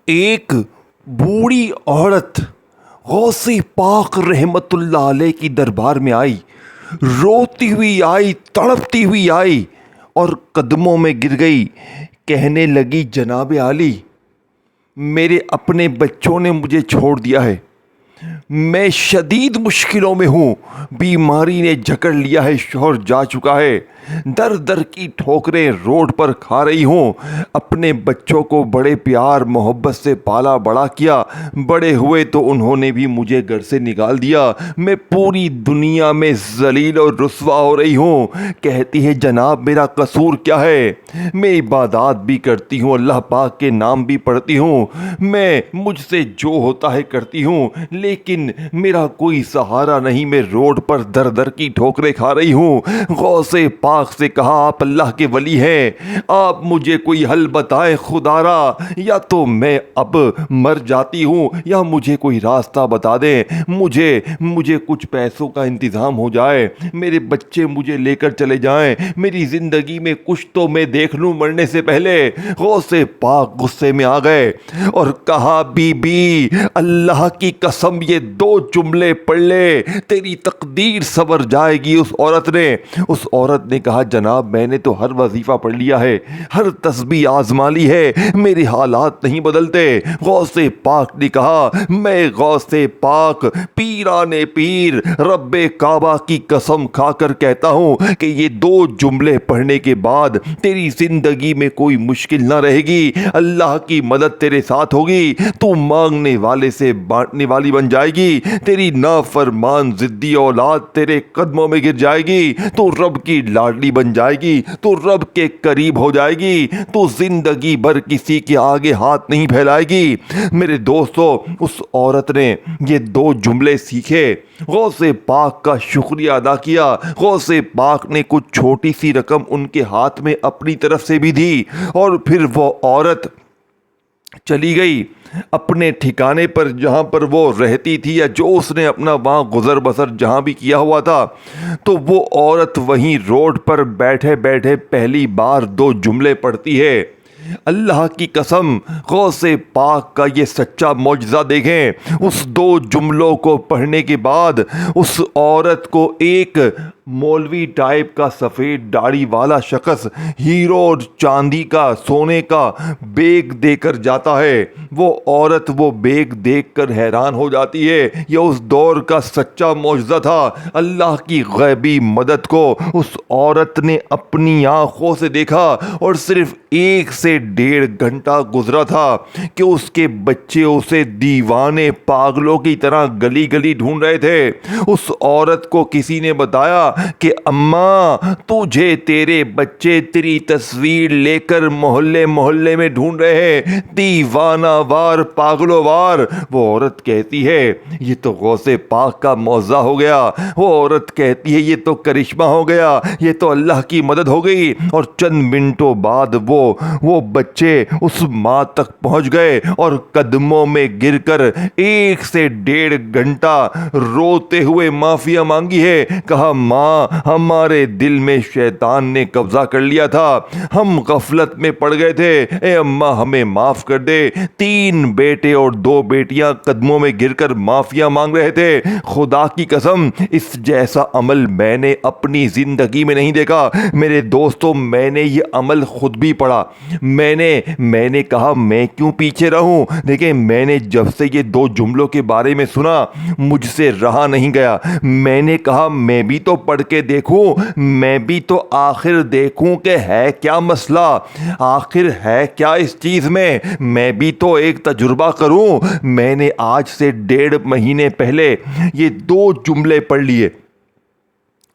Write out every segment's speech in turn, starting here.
ایک بوڑھی عورت غوث پاک رحمت اللہ علیہ کی دربار میں آئی، روتی ہوئی آئی، تڑپتی ہوئی آئی اور قدموں میں گر گئی۔ کہنے لگی، جناب عالی، میرے اپنے بچوں نے مجھے چھوڑ دیا ہے، میں شدید مشکلوں میں ہوں، بیماری نے جکڑ لیا ہے، شوہر جا چکا ہے، در در کی ٹھوکریں روڈ پر کھا رہی ہوں۔ اپنے بچوں کو بڑے پیار محبت سے پالا بڑا کیا، بڑے ہوئے تو انہوں نے بھی مجھے گھر سے نکال دیا، میں پوری دنیا میں ذلیل اور رسوا ہو رہی ہوں۔ کہتی ہے، جناب میرا قصور کیا ہے؟ میں عبادات بھی کرتی ہوں، اللہ پاک کے نام بھی پڑھتی ہوں، میں مجھ سے جو ہوتا ہے کرتی ہوں، لیکن میرا کوئی سہارا نہیں، میں روڈ پر در در کی ٹھوکریں کھا رہی ہوں۔ غوث پاک سے کہا، آپ اللہ کے ولی ہیں، آپ مجھے کوئی حل بتائیں خدا را، یا تو میں اب مر جاتی ہوں یا مجھے کوئی راستہ بتا دیں، مجھے کچھ پیسوں کا انتظام ہو جائے، میرے بچے مجھے لے کر چلے جائیں، میری زندگی میں کچھ تو میں دیکھ لوں مرنے سے پہلے۔ غوث پاک غصے میں آ گئے اور کہا، بی بی اللہ کی قسم یہ دو جملے پڑھ لے، تیری تقدیر سنور جائے گی۔ اس عورت نے کہا، جناب میں نے تو ہر وظیفہ پڑھ لیا ہے، ہر تسبیح آزما لی ہے، میرے حالات نہیں بدلتے۔ غوث پاک نے کہا، میں غوث پاک پیران پیر رب کعبہ کی قسم کھا کر کہتا ہوں کہ یہ دو جملے پڑھنے کے بعد تیری زندگی میں کوئی مشکل نہ رہے گی، اللہ کی مدد تیرے ساتھ ہوگی، تو مانگنے والے سے بانٹنے والی بن جائے گی، تیری نافرمان ضدی اولاد تیرے قدموں میں گر جائے گی، تو رب کی لاڈلی بن جائے گی، تو رب کے قریب ہو جائے گی، تو زندگی بھر کسی کے آگے ہاتھ نہیں پھیلائے گی۔ میرے دوستو، اس عورت نے یہ دو جملے سیکھے، غوث پاک کا شکریہ ادا کیا، غوث پاک نے کچھ چھوٹی سی رقم ان کے ہاتھ میں اپنی طرف سے بھی دی، اور پھر وہ عورت چلی گئی اپنے ٹھکانے پر جہاں پر وہ رہتی تھی، یا جو اس نے اپنا وہاں گزر بسر جہاں بھی کیا ہوا تھا۔ تو وہ عورت وہیں روڈ پر بیٹھے بیٹھے پہلی بار دو جملے پڑھتی ہے۔ اللہ کی قسم، غوث پاک کا یہ سچا معجزہ دیکھیں۔ اس دو جملوں کو پڑھنے کے بعد اس عورت کو ایک مولوی ٹائپ کا سفید داڑھی والا شخص ہیرو اور چاندی کا سونے کا بیگ دے کر جاتا ہے۔ وہ عورت وہ بیگ دیکھ کر حیران ہو جاتی ہے، یہ اس دور کا سچا معجزہ تھا۔ اللہ کی غیبی مدد کو اس عورت نے اپنی آنکھوں سے دیکھا، اور صرف 1 سے 1.5 گھنٹہ گزرا تھا کہ اس کے بچے اسے دیوانے پاگلوں کی طرح گلی گلی ڈھونڈ رہے تھے۔ اس عورت کو کسی نے بتایا کہ اماں، تجھے تیرے بچے تیری تصویر لے کر محلے محلے میں ڈھونڈ رہے ہیں، دیوانہ وار پاگلوں وار۔ وہ عورت کہتی ہے، یہ تو غوث پاک کا معجزہ ہو گیا۔ وہ عورت کہتی ہے، یہ تو کرشمہ ہو گیا، یہ تو اللہ کی مدد ہو گئی۔ اور چند منٹوں بعد وہ بچے اس ماں تک پہنچ گئے اور قدموں میں گر کر 1 سے 1.5 گھنٹہ روتے ہوئے معافیا مانگی ہے۔ کہا، ماں ہمارے دل میں شیطان نے قبضہ کر لیا تھا، ہم غفلت میں پڑ گئے تھے، اے اماں ہمیں معاف کر دے۔ 3 بیٹے اور 2 بیٹیاں قدموں میں گر کر معافیا مانگ رہے تھے۔ خدا کی قسم، اس جیسا عمل میں نے اپنی زندگی میں نہیں دیکھا۔ میرے دوستوں، میں نے یہ عمل خود بھی پڑھا۔ میں نے کہا، میں کیوں پیچھے رہوں؟ دیکھیں، میں نے جب سے یہ 2 جملوں کے بارے میں سنا، مجھ سے رہا نہیں گیا۔ میں نے کہا، میں بھی تو پڑھ کے دیکھوں، میں بھی تو آخر دیکھوں کہ ہے کیا مسئلہ، آخر ہے کیا اس چیز میں بھی تو ایک تجربہ کروں۔ میں نے آج سے 1.5 مہینے پہلے یہ 2 جملے پڑھ لیے۔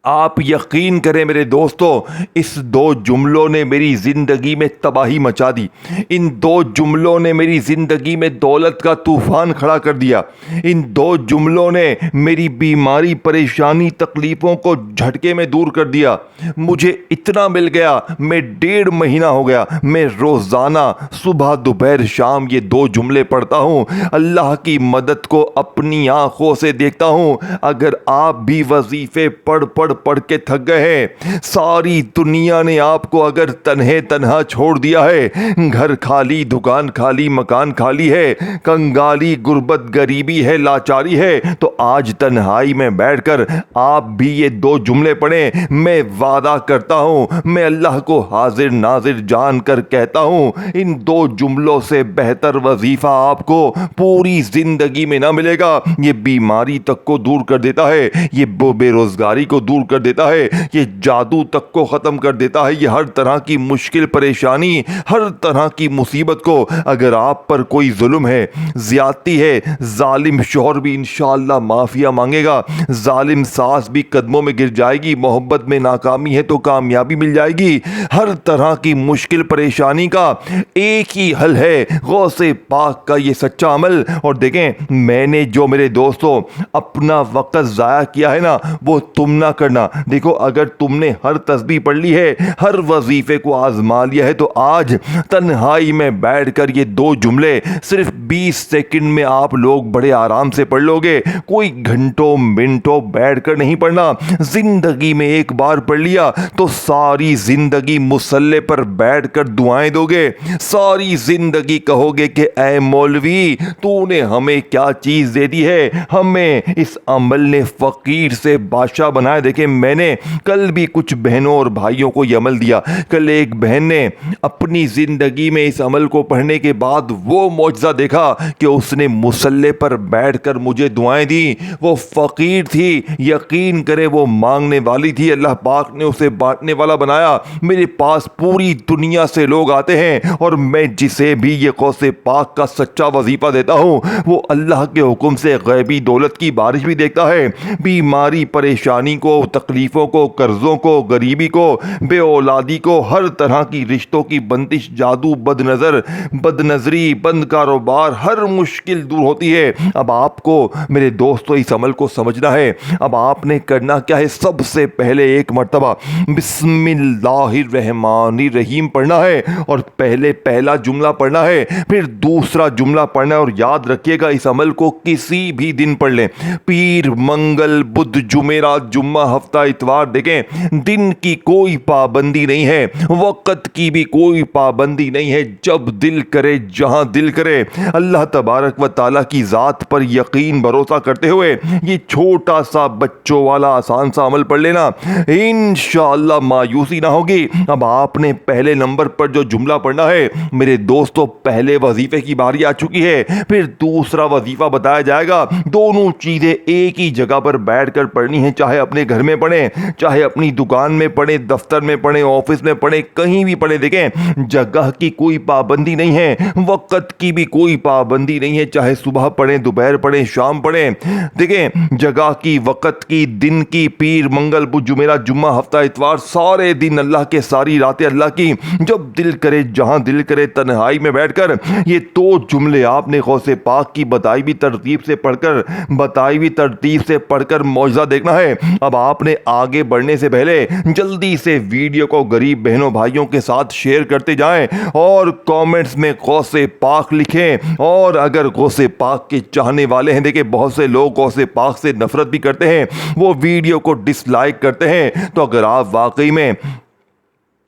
آپ یقین کریں میرے دوستو، اس 2 جملوں نے میری زندگی میں تباہی مچا دی۔ ان 2 جملوں نے میری زندگی میں دولت کا طوفان کھڑا کر دیا۔ ان 2 جملوں نے میری بیماری، پریشانی، تکلیفوں کو جھٹکے میں دور کر دیا۔ مجھے اتنا مل گیا، میں 1.5 مہینہ ہو گیا، میں روزانہ صبح دوپہر شام یہ 2 جملے پڑھتا ہوں، اللہ کی مدد کو اپنی آنکھوں سے دیکھتا ہوں۔ اگر آپ بھی وظیفے پڑھ پڑھ کے تھک گئے ہیں. ساری دنیا نے آپ کو اگر تنہا چھوڑ دیا ہے, گھر خالی, دکان خالی, مکان خالی ہے, کنگالی, غربت, غریبی ہے, لاچاری ہے, تو آج تنہائی میں بیٹھ کر آپ بھی یہ 2 جملے پڑھیں. میں وعدہ کرتا ہوں, میں اللہ کو حاضر ناظر جان کر کہتا ہوں, ان 2 جملوں سے بہتر وظیفہ آپ کو پوری زندگی میں نہ ملے گا. یہ بیماری تک کو دور کر دیتا ہے, یہ بے روزگاری کو دور کر دیتا ہے, یہ جادو تک کو ختم کر دیتا ہے, یہ ہر طرح کی مشکل پریشانی, ہر طرح کی مصیبت کو. اگر آپ پر کوئی ظلم ہے, زیادتی ہے, ظالم شوہر بھی انشاءاللہ معافیہ مانگے گا, ظالم ساس بھی قدموں میں گر جائے گی, محبت میں ناکامی ہے تو کامیابی مل جائے گی. ہر طرح کی مشکل پریشانی کا ایک ہی حل ہے, غوث پاک کا یہ سچا عمل. اور دیکھیں, میں نے جو میرے دوستوں اپنا وقت ضائع کیا ہے نا, وہ تم نہ کرنا. دیکھو, اگر تم نے ہر تسبیح پڑھ لی ہے, ہر وظیفے کو آزما لیا ہے, تو آج تنہائی میں بیٹھ کر یہ 2 جملے صرف 20 سیکنڈ میں آپ لوگ بڑے آرام سے پڑھ لو گے. کوئی گھنٹوں منٹوں بیٹھ کر نہیں پڑھنا. زندگی میں ایک بار پڑھ لیا تو ساری زندگی مصلے پر بیٹھ کر دعائیں دو گے. ساری زندگی کہو گے کہ اے مولوی, تو نے ہمیں کیا چیز دے دی ہے, ہمیں اس عمل نے فقیر سے بادشاہ بنایا. دیکھیں, میں نے کل بھی کچھ بہنوں اور بھائیوں کو یہ عمل دیا. کل ایک بہن نے اپنی زندگی میں اس عمل کو پڑھنے کے بعد وہ معجزہ دیکھا کہ اس نے مصلے پر بیٹھ کر مجھے دعائیں دی. وہ فقیر تھی, یقین کرے وہ مانگنے والی تھی, اللہ پاک نے اسے بانٹنے والا بنایا. میرے پاس پوری دنیا سے لوگ آتے ہیں, اور میں جسے بھی یہ غوث پاک کا سچا وظیفہ دیتا ہوں, وہ اللہ کے حکم سے غیبی دولت کی بارش بھی دیکھتا ہے. بیماری, پریشانی کو, تکلیفوں کو, قرضوں کو, غریبی کو, بے اولادی کو, ہر طرح کی رشتوں کی بندش, جادو, بد نظری, بند کاروبار, ہر مشکل دور ہوتی ہے. اب آپ کو میرے دوستو اس عمل کو سمجھنا ہے. اب آپ نے کرنا کیا ہے, سب سے پہلے ایک مرتبہ بسم اللہ الرحمن الرحیم پڑھنا ہے, اور پہلا جملہ پڑھنا ہے, پھر دوسرا جملہ پڑھنا ہے. اور یاد رکھیے گا, اس عمل کو کسی بھی دن پڑھ لیں, پیر, منگل, بدھ, جمعرات, جمعہ, ہفتہ, اتوار. دیکھیں, دن کی کوئی پابندی نہیں ہے, وقت کی بھی کوئی پابندی نہیں ہے. جب دل کرے, جہاں دل کرے, اللہ تبارک و تعالیٰ کی ذات پر یقین بھروسہ کرتے ہوئے یہ چھوٹا سا بچوں والا آسان سا عمل پڑھ لینا, انشاءاللہ مایوسی نہ ہوگی. اب آپ نے پہلے نمبر پر جو جملہ پڑھنا ہے, میرے دوستو پہلے وظیفے کی باری آ چکی ہے, پھر دوسرا وظیفہ بتایا جائے گا. دونوں چیزیں ایک ہی جگہ پر بیٹھ کر پڑھنی ہیں, چاہے اپنے گھر میں پڑھیں, چاہے اپنی دکان میں پڑھیں, دفتر میں پڑھیں, آفس میں پڑھیں, کہیں بھی پڑھیں. دیکھیں, جگہ کی کوئی پابندی نہیں ہے, وقت کی بھی کوئی پابندی نہیں ہے, چاہے صبح پڑھیں, دوپہر پڑھیں, شام پڑھیں. دیکھیں, جگہ کی, وقت کی, دن کی, پیر, منگل, بدھ, جمعرات, جمعہ, ہفتہ, اتوار, سارے دن اللہ کے, ساری راتیں اللہ کی. جب دل کرے, جہاں دل کرے, تنہائی میں بیٹھ کر یہ 2 جملے آپ نے غوث پاک کی بتائی ہوئی ترتیب سے پڑھ کر معجزہ دیکھنا ہے. اب آپ نے آگے بڑھنے سے پہلے جلدی سے ویڈیو کو غریب بہنوں بھائیوں کے ساتھ شیئر کرتے جائیں, اور کامنٹس میں غوث پاک لکھیں. اور اگر غوث پاک کے چاہنے والے ہیں, دیکھیں بہت سے لوگ غوث پاک سے نفرت بھی کرتے ہیں, وہ ویڈیو کو ڈس لائک کرتے ہیں. تو اگر آپ واقعی میں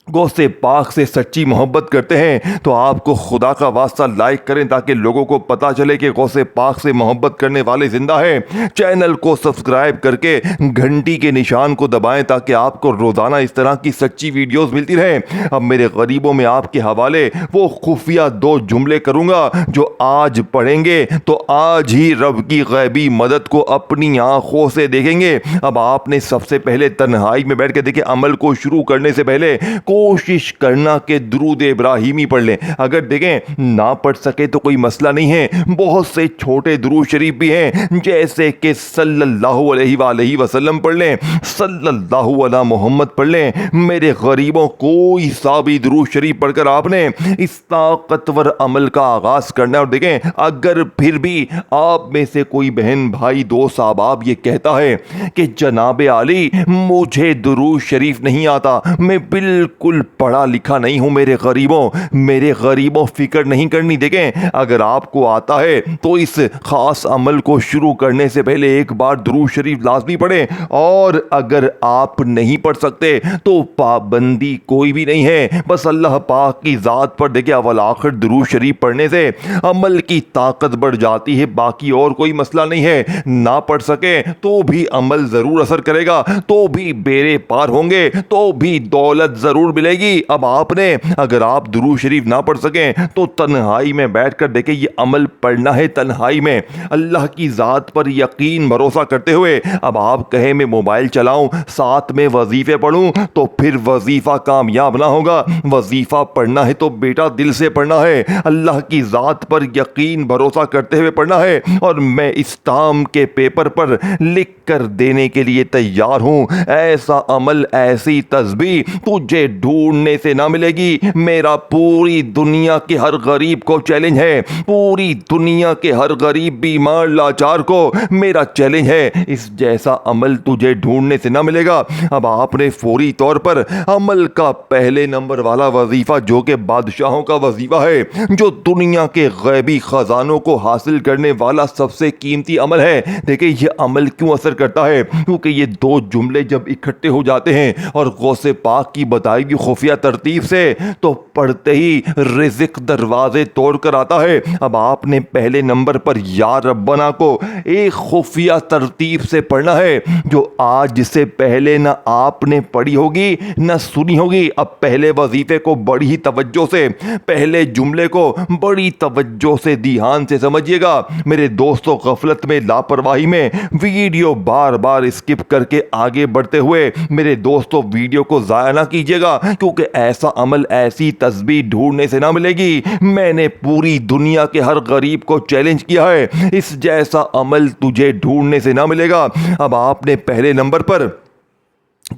غوث پاک سے سچی محبت کرتے ہیں تو آپ کو خدا کا واسطہ لائک کریں, تاکہ لوگوں کو پتا چلے کہ غوث پاک سے محبت کرنے والے زندہ ہیں. چینل کو سبسکرائب کر کے گھنٹی کے نشان کو دبائیں, تاکہ آپ کو روزانہ اس طرح کی سچی ویڈیوز ملتی رہیں. اب میرے غریبوں میں آپ کے حوالے وہ خفیہ 2 جملے کروں گا, جو آج پڑھیں گے تو آج ہی رب کی غیبی مدد کو اپنی آنکھوں سے دیکھیں گے. اب آپ نے سب سے پہلے تنہائی میں بیٹھ کے, دیکھیں, عمل کو شروع کرنے سے پہلے کوشش کرنا کہ درود ابراہیمی پڑھ لیں. اگر دیکھیں نہ پڑھ سکے تو کوئی مسئلہ نہیں ہے, بہت سے چھوٹے درود شریف بھی ہیں, جیسے کہ صلی اللہ علیہ وآلہ وسلم پڑھ لیں, صلی اللہ علی محمد پڑھ لیں. میرے غریبوں, کوئی سا بھی درود شریف پڑھ کر آپ نے اس طاقتور عمل کا آغاز کرنا ہے. اور دیکھیں, اگر پھر بھی آپ میں سے کوئی بہن, بھائی, دوست, احباب یہ کہتا ہے کہ جناب عالی مجھے درود شریف نہیں آتا, میں بالکل بالکل پڑھا لکھا نہیں ہوں میرے غریبوں فکر نہیں کرنی. دیکھیں اگر آپ کو آتا ہے تو اس خاص عمل کو شروع کرنے سے پہلے ایک بار درود شریف لازمی پڑھیں, اور اگر آپ نہیں پڑھ سکتے تو پابندی کوئی بھی نہیں ہے, بس اللہ پاک کی ذات پر دیکھیں اول آخر درود شریف پڑھنے سے عمل کی طاقت بڑھ جاتی ہے, باقی اور کوئی مسئلہ نہیں ہے. نہ پڑھ سکے تو بھی عمل ضرور اثر کرے گا, تو بھی بیڑے پار ہوں گے, تو بھی دولت ضرور ملے گی. اب آپ نے اگر آپ درود شریف نہ پڑھ سکیں تو تنہائی میں بیٹھ کر دیکھیں یہ عمل پڑھنا ہے, تنہائی میں اللہ کی ذات پر یقین بھروسہ کرتے ہوئے. اب آپ کہیں میں موبائل چلاؤں ساتھ میں وظیفے پڑھوں تو پھر وظیفہ کامیاب نہ ہوگا. وظیفہ پڑھنا ہے تو بیٹا دل سے پڑھنا ہے, اللہ کی ذات پر یقین بھروسہ کرتے ہوئے پڑھنا ہے, اور میں اس ٹرم کے پیپر پر لکھ کر دینے کے لیے تیار ہوں. ایسا عمل, ایسی تسبیح تجھے ڈھونڈنے سے نہ ملے گی. میرا پوری دنیا کے ہر غریب کو چیلنج ہے, پوری دنیا کے ہر غریب بیمار لاچار کو میرا چیلنج ہے, اس جیسا عمل تجھے ڈھونڈنے سے نہ ملے گا. اب آپ نے فوری طور پر عمل کا پہلے نمبر والا وظیفہ جو کہ بادشاہوں کا وظیفہ ہے, جو دنیا کے غیبی خزانوں کو حاصل کرنے والا سب سے قیمتی عمل ہے. دیکھیں یہ عمل کیوں اثر کرتا ہے, کیونکہ یہ دو جملے جب اکٹھے ہو جاتے ہیں اور غوث پاک کی بتائی ہوئی خفیہ ترتیب سے, تو پڑھتے ہی رزق دروازے توڑ کر آتا ہے. اب آپ نے پہلے نمبر پر یا ربنا کو ایک خفیہ ترتیب سے پڑھنا ہے جو آج سے پہلے نہ آپ نے پڑھی ہوگی نہ سنی ہوگی. اب پہلے وظیفے کو بڑی ہی توجہ سے, پہلے جملے کو بڑی توجہ سے دھیان سے سمجھیے گا میرے دوستوں. غفلت میں, لاپرواہی میں ویڈیو بار بار اسکپ کر کے آگے بڑھتے ہوئے میرے دوستوں ویڈیو کو ضائع نہ کیجیے گا, کیونکہ ایسا عمل, ایسی تسبیح ڈھونڈنے سے نہ ملے گی. میں نے پوری دنیا کے ہر غریب کو چیلنج کیا ہے, اس جیسا عمل تجھے ڈھونڈنے سے نہ ملے گا. اب آپ نے پہلے نمبر پر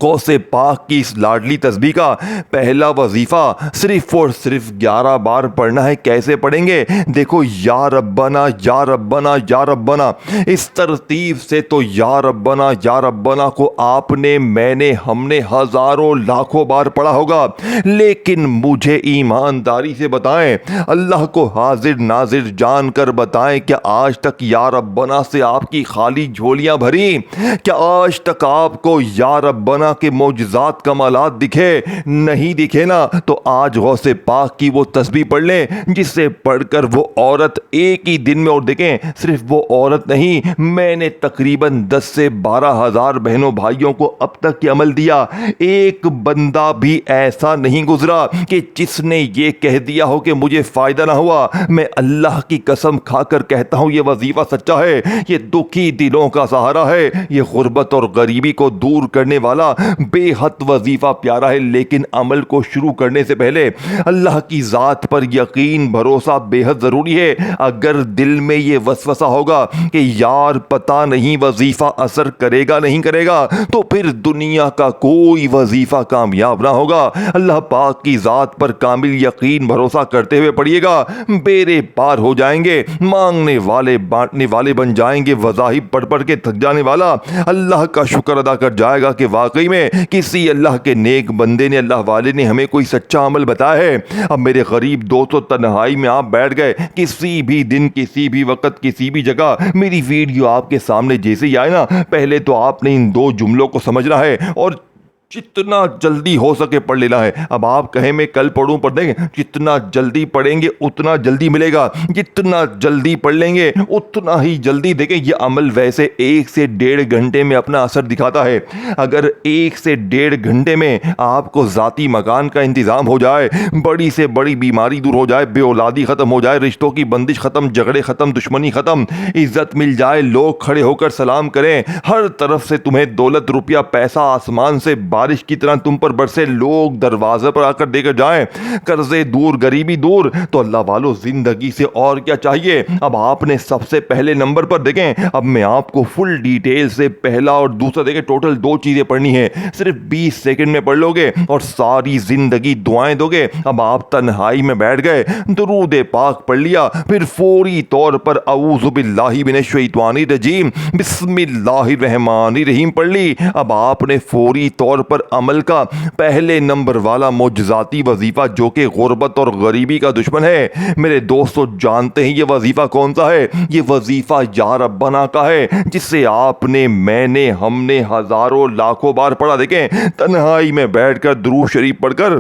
غوث پاک کی اس لاڈلی تسبیح کا پہلا وظیفہ صرف اور صرف 11 بار پڑھنا ہے. کیسے پڑھیں گے؟ دیکھو یا ربنا یا ربنا یا ربنا, اس ترتیب سے تو یا ربنا کو آپ نے, میں نے, ہم نے ہزاروں لاکھوں بار پڑھا ہوگا, لیکن مجھے ایمانداری سے بتائیں, اللہ کو حاضر ناظر جان کر بتائیں, کیا آج تک یا ربنا سے آپ کی خالی جھولیاں بھری؟ کیا آج تک آپ کو یا ربنا کے معجزات کمالات دکھے؟ نہیں دکھے نا, تو آج غوث پاک کی وہ تسبیح پڑھ لیں جس سے پڑھ کر وہ عورت ایک ہی دن میں, اور دیکھیں صرف وہ عورت نہیں, میں نے تقریباً 10 سے 12 ہزار بہنوں بھائیوں کو اب تک یہ عمل دیا. ایک بندہ بھی ایسا نہیں گزرا کہ جس نے یہ کہہ دیا ہو کہ مجھے فائدہ نہ ہوا. میں اللہ کی قسم کھا کر کہتا ہوں یہ وظیفہ سچا ہے, یہ دکھی دلوں کا سہارا ہے, یہ غربت اور غریبی کو دور کرنے والا بے حد وظیفہ پیارا ہے. لیکن عمل کو شروع کرنے سے پہلے اللہ کی ذات پر یقین بھروسہ بے حد ضروری ہے. اگر دل میں یہ وسوسہ ہوگا کہ یار پتہ نہیں وظیفہ اثر کرے گا نہیں کرے گا, تو پھر دنیا کا کوئی وظیفہ کامیاب نہ ہوگا. اللہ پاک کی ذات پر کامل یقین بھروسہ کرتے ہوئے پڑھیے گا, بیڑے پار ہو جائیں گے, مانگنے والے بانٹنے والے بن جائیں گے. وظائف پڑھ پڑھ کے تھک جانے والا اللہ کا شکر ادا کر جائے گا کہ واقعی میں کسی اللہ کے نیک بندے نے, اللہ والے نے ہمیں کوئی سچا عمل بتایا ہے. اب میرے غریب دوستو, تنہائی میں آپ بیٹھ گئے, کسی بھی دن, کسی بھی وقت, کسی بھی جگہ میری ویڈیو آپ کے سامنے جیسے ہی آئے نا, پہلے تو آپ نے ان 2 جملوں کو سمجھنا ہے اور جتنا جلدی ہو سکے پڑھ لینا ہے. اب آپ کہیں میں کل پڑھوں, پڑھ دیں گے. جتنا جلدی پڑھیں گے اتنا جلدی ملے گا, جتنا جلدی پڑھ لیں گے اتنا ہی جلدی. دیکھیں یہ عمل ویسے 1 سے 1.5 گھنٹے میں اپنا اثر دکھاتا ہے. اگر 1 سے 1.5 گھنٹے میں آپ کو ذاتی مکان کا انتظام ہو جائے, بڑی سے بڑی بیماری دور ہو جائے, بے اولادی ختم ہو جائے, رشتوں کی بندش ختم, جھگڑے ختم, دشمنی ختم, عزت مل جائے, لوگ کھڑے ہو کر سلام کریں, ہر طرف سے تمہیں دولت, روپیہ, پیسہ آسمان سے بارش کی طرح تم پر برسے, لوگ دروازے پر آ کر دے کر جائیں, قرضے دور, غریبی دور, تو اللہ والو زندگی سے اور کیا چاہیے. اب آپ نے سب سے پہلے نمبر پر دیکھیں, اب میں آپ کو فل ڈیٹیل سے پہلا اور دوسرا دیکھیں, ٹوٹل 2 چیزیں پڑھنی ہے, صرف 20 سیکنڈ میں پڑھ لو گے اور ساری زندگی دعائیں دو گے. اب آپ تنہائی میں بیٹھ گئے, درود پاک پڑھ لیا, پھر فوری طور پر اعوذ باللہ من الشیطان الرجیم بسم اللہ الرحمن الرحیم پڑھ لی. اب آپ نے فوری طور پر عمل کا پہلے نمبر والا معجزاتی وظیفہ جو کہ غربت اور غریبی کا دشمن ہے، میرے دوستو جانتے ہیں یہ وظیفہ کون سا ہے؟ یہ وظیفہ یا ربنا کا ہے، جس سے آپ نے، میں نے، ہم نے ہزاروں لاکھوں بار پڑھا۔ دیکھیں، تنہائی میں بیٹھ کر درود شریف پڑھ کر،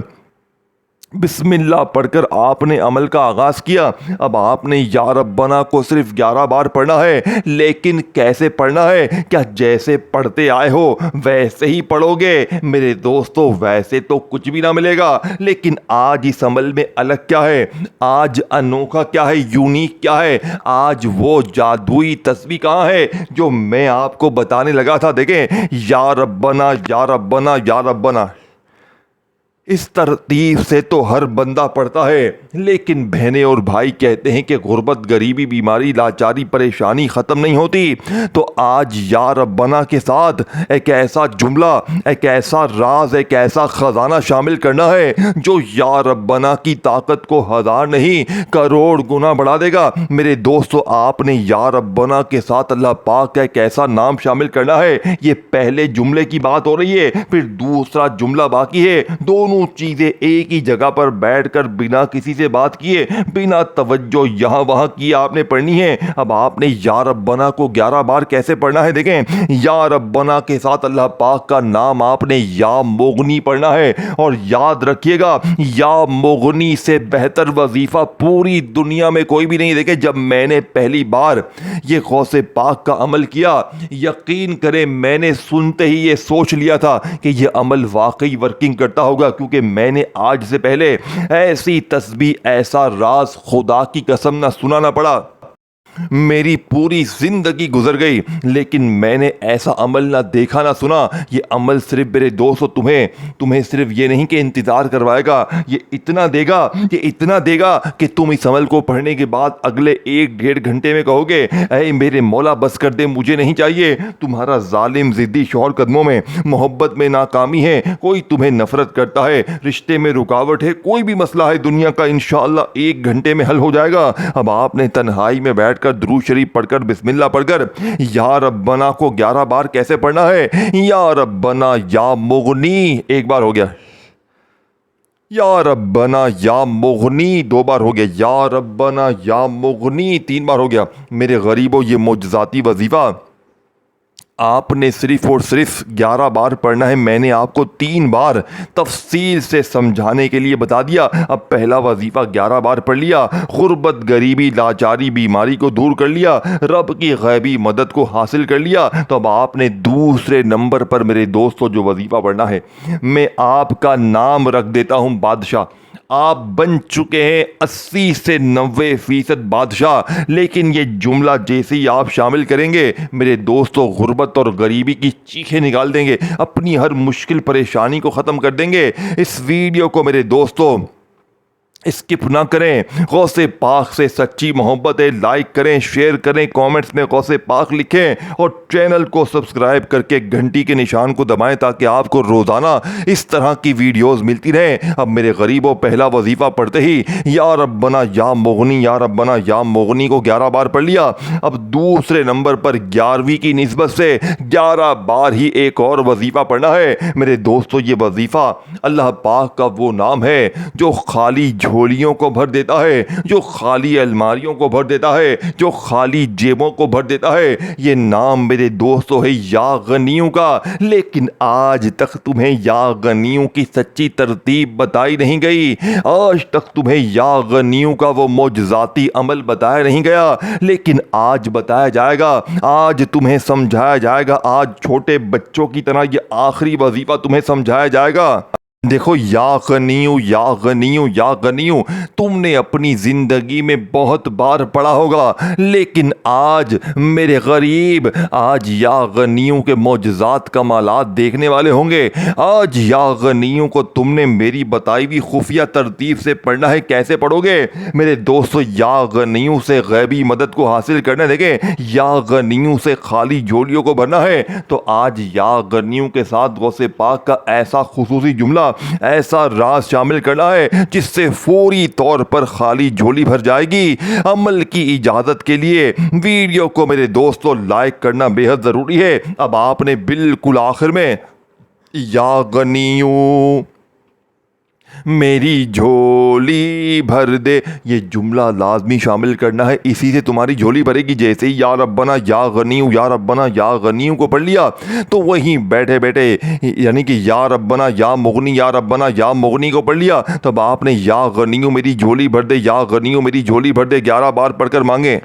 بسم اللہ پڑھ کر آپ نے عمل کا آغاز کیا۔ اب آپ نے یا ربنا کو صرف 11 بار پڑھنا ہے، لیکن کیسے پڑھنا ہے؟ کیا جیسے پڑھتے آئے ہو ویسے ہی پڑھو گے؟ میرے دوستو ویسے تو کچھ بھی نہ ملے گا، لیکن آج اس عمل میں الگ کیا ہے؟ آج انوکھا کیا ہے؟ یونیک کیا ہے؟ آج وہ جادوئی تسبیح کہاں ہے جو میں آپ کو بتانے لگا تھا؟ دیکھیں، یا ربنا یا ربنا یا ربنا، اس ترتیب سے تو ہر بندہ پڑھتا ہے، لیکن بہنیں اور بھائی کہتے ہیں کہ غربت، غریبی، بیماری، لاچاری، پریشانی ختم نہیں ہوتی۔ تو آج یا ربنا کے ساتھ ایک ایسا جملہ، ایک ایسا راز، ایک ایسا خزانہ شامل کرنا ہے جو یا ربنا کی طاقت کو 1000 نہیں کروڑ گنا بڑھا دے گا۔ میرے دوستو آپ نے یا ربنا کے ساتھ اللہ پاک کا ایک ایسا نام شامل کرنا ہے۔ یہ پہلے جملے کی بات ہو رہی ہے، پھر دوسرا جملہ باقی ہے۔ دونوں چیزیں ایک ہی جگہ پر بیٹھ کر بنا کسی سے بات کیے، بنا توجہ یہاں وہاں کیے آپ نے پڑھنی ہے۔ اب آپ نے یا ربنا کو 11 بار کیسے پڑھنا ہے؟ دیکھیں، یا ربنا کے ساتھ اللہ پاک کا نام آپ نے یا مغنی پڑھنا ہے، اور یاد رکھیے گا یا مغنی سے بہتر وظیفہ پوری دنیا میں کوئی بھی نہیں۔ دیکھیں، جب میں نے پہلی بار یہ غوث پاک کا عمل کیا، یقین کریں میں نے سنتے ہی یہ سوچ لیا تھا کہ یہ عمل واقعی ورکنگ کرتا ہوگا، کیونکہ میں نے آج سے پہلے ایسی تسبیح، ایسا راز خدا کی قسم نہ سنا نہ پڑا۔ میری پوری زندگی گزر گئی لیکن میں نے ایسا عمل نہ دیکھا نہ سنا۔ یہ عمل صرف میرے دوستو تمہیں صرف یہ نہیں کہ انتظار کروائے گا، یہ اتنا دے گا کہ تم اس عمل کو پڑھنے کے بعد اگلے 1-1.5 گھنٹے میں کہو گے، اے میرے مولا بس کر دے، مجھے نہیں چاہیے۔ تمہارا ظالم ضدی شوہر قدموں میں، محبت میں ناکامی ہے، کوئی تمہیں نفرت کرتا ہے، رشتے میں رکاوٹ ہے، کوئی بھی مسئلہ ہے دنیا کا، انشاءاللہ 1 گھنٹے میں حل ہو جائے گا۔ اب آپ نے تنہائی میں بیٹھ کر درود شریف پڑھ کر، بسم اللہ پڑھ کر، یا ربنا کو 11 بار کیسے پڑھنا ہے؟ یا ربنا یا مغنی 1 بار ہو گیا، یا ربنا یا مغنی 2 بار ہو گیا، یا ربنا یا مغنی 3 بار ہو گیا۔ میرے غریبوں، یہ معجزاتی وظیفہ آپ نے صرف اور صرف 11 بار پڑھنا ہے۔ میں نے آپ کو 3 بار تفصیل سے سمجھانے کے لیے بتا دیا۔ اب پہلا وظیفہ 11 بار پڑھ لیا، غربت، غریبی، لاچاری، بیماری کو دور کر لیا، رب کی غیبی مدد کو حاصل کر لیا۔ تو اب آپ نے دوسرے نمبر پر میرے دوستو جو وظیفہ پڑھنا ہے، میں آپ کا نام رکھ دیتا ہوں بادشاہ۔ آپ بن چکے ہیں 80 سے 90% بادشاہ، لیکن یہ جملہ جیسے ہی آپ شامل کریں گے میرے دوستو، غربت اور غریبی کی چیخیں نکال دیں گے، اپنی ہر مشکل پریشانی کو ختم کر دیں گے۔ اس ویڈیو کو میرے دوستو اسکپ نہ کریں، غوث پاک سے سچی محبت ہے، لائک کریں، شیئر کریں، کامنٹس میں غوث پاک لکھیں، اور چینل کو سبسکرائب کر کے گھنٹی کے نشان کو دبائیں تاکہ آپ کو روزانہ اس طرح کی ویڈیوز ملتی رہیں۔ اب میرے غریبوں، پہلا وظیفہ پڑھتے ہی یا ربنا یا مغنی، یا ربنا یا مغنی کو 11 بار پڑھ لیا۔ اب دوسرے نمبر پر 11ویں کی نسبت سے 11 بار ہی ایک اور وظیفہ پڑھنا ہے۔ میرے دوستو، یہ وظیفہ اللہ پاک کا وہ نام ہے جو خالی جھولیوں کو بھر دیتا ہے، جو خالی الماریوں کو بھر دیتا ہے، جو خالی جیبوں کو بھر دیتا ہے۔ یہ نام میرے دوستو ہے یا غنیوں کا، لیکن آج تک تمہیں یا غنیوں کی سچی ترتیب بتائی نہیں گئی، آج تک تمہیں یا غنیوں کا وہ معجزاتی عمل بتایا نہیں گیا، لیکن آج بتایا جائے گا، آج تمہیں سمجھایا جائے گا، آج چھوٹے بچوں کی طرح یہ آخری وظیفہ تمہیں سمجھایا جائے گا۔ دیکھو، یا غنیوں، یا غنیوں، یا غنیوں تم نے اپنی زندگی میں بہت بار پڑھا ہوگا، لیکن آج میرے غریب، آج یا غنیوں کے معجزات کمالات دیکھنے والے ہوں گے۔ آج یا غنیوں کو تم نے میری بتائی ہوئی خفیہ ترتیب سے پڑھنا ہے۔ کیسے پڑھو گے میرے دوستو؟ یا غنیوں سے غیبی مدد کو حاصل کرنا ہے۔ دیکھیں، یا غنیوں سے خالی جھولیوں کو بھرنا ہے، تو آج یا غنیوں کے ساتھ غوث پاک کا ایسا خصوصی جملہ، ایسا راز شامل کرنا ہے جس سے فوری طور پر خالی جھولی بھر جائے گی۔ عمل کی اجازت کے لیے ویڈیو کو میرے دوستو لائک کرنا بے حد ضروری ہے۔ اب آپ نے بالکل آخر میں یا غنیو میری جھولی بھر دے. یہ جملہ لازمی شامل کرنا ہے, اسی سے تمہاری جھولی بھرے گی. جیسے ہی یا ربنا یا غنیو یا ربنا یا غنیو کو پڑھ لیا تو وہیں بیٹھے بیٹھے یعنی کہ یا ربنا یا مغنی یا ربنا یا مغنی کو پڑھ لیا, تب آپ نے یا غنیو میری جھولی بھر دے یا غنیو میری جھولی بھر دے 11 بار پڑھ کر مانگے.